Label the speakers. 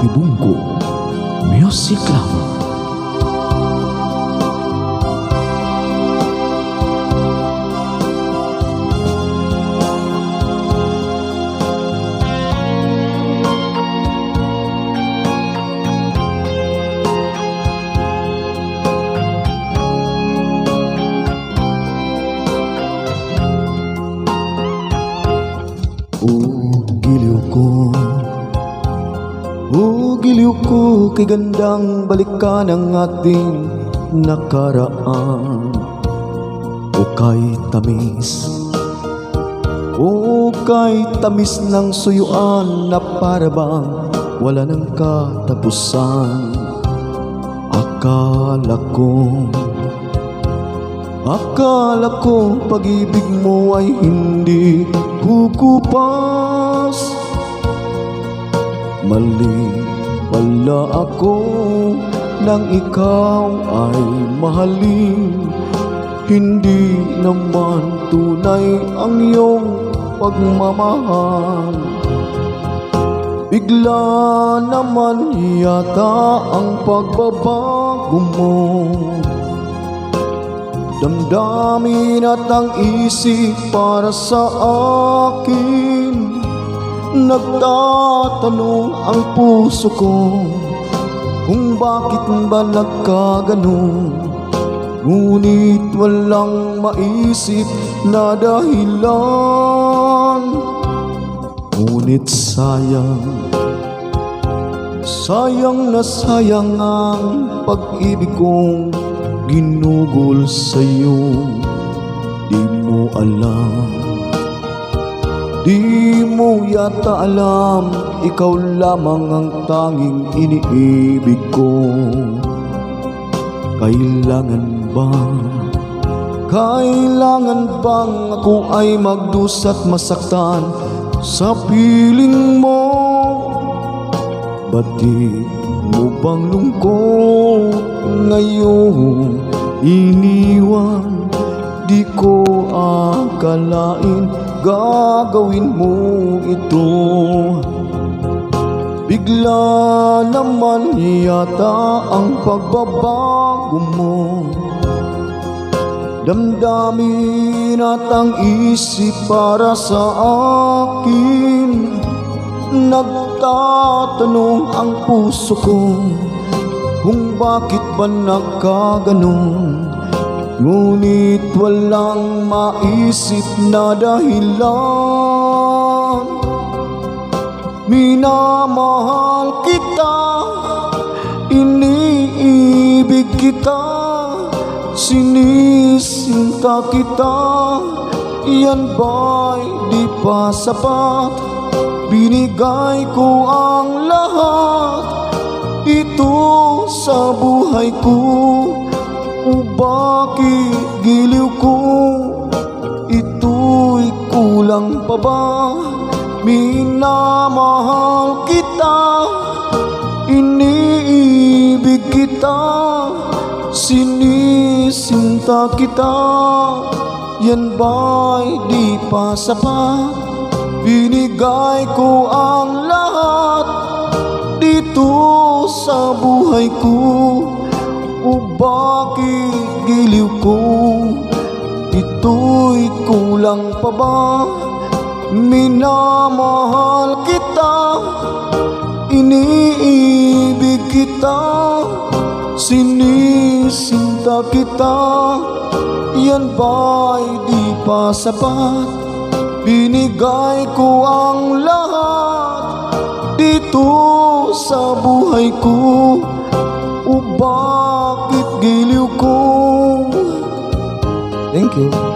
Speaker 1: Tibungko Music Lover.
Speaker 2: Giliw ko kay gandang balikan ang ating nakaraan. O kay tamis ng suyuan na para bang wala ng katapusan. Akala ko pag-ibig mo ay hindi kukupas. Mali pala ako nang ikaw ay mahalin. Hindi naman tunay ang iyong pagmamahal. Bigla naman yata ang pagbabago mo. Damdamin at ang isip para sa akin. Nagtatanong ang puso ko kung bakit ba nagkaganon. Ngunit walang maisip na dahilan. Ngunit sayang na sayang ang pag-ibig kong ginugol sa'yo. Di mo alam, di mo yata alam, ikaw lamang ang tanging iniibig ko. Kailangan bang ako ay magdusa't masaktan sa piling mo? Batid mo bang lungkot ngayon iniwan? Di ko akalain gagawin mo ito. Bigla naman yata ang pagbabago mo. Damdamin at ang isip para sa akin. Nagtatanong ang puso ko kung bakit ba nagkaganon. Ngunit walang maisip na dahilan. Minamahal kita, iniibig kita, sinisinta kita. Yan ba'y di pa sapat? Binigay ko ang lahat, ito sa buhay ko. O bakit giliw ko? Ito'y kulang pa ba? Minamahal kita, iniibig kita, sinisinta kita. Yan ba'y di pa sapat? Binigay ko ang lahat, dito sa buhay ko. O bakit giliw ko? Ito'y kulang pa ba? Minamahal kita, iniibig kita, sinisinta kita. Yan ba'y di pa sapat? Binigay ko ang lahat, dito sa buhay ko. O bakit giliw ko? Thank you.